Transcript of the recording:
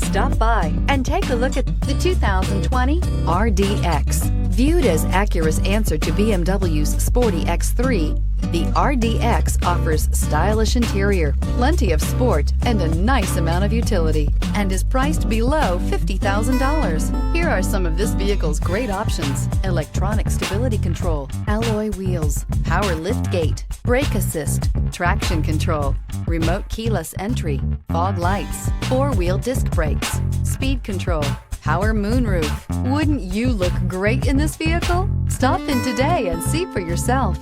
Stop by and take a look at the 2020 RDX. Viewed as Acura's answer to BMW's sporty X3, the RDX offers stylish interior, plenty of sport, and a nice amount of utility, and is priced below $50,000. Here are some of this vehicle's great options: electronic stability control, alloy wheels, power liftgate, brake assist, traction control, remote keyless entry, fog lights, four-wheel disc brakes, speed control, power moonroof. Wouldn't you look great in this vehicle? Stop in today and see for yourself.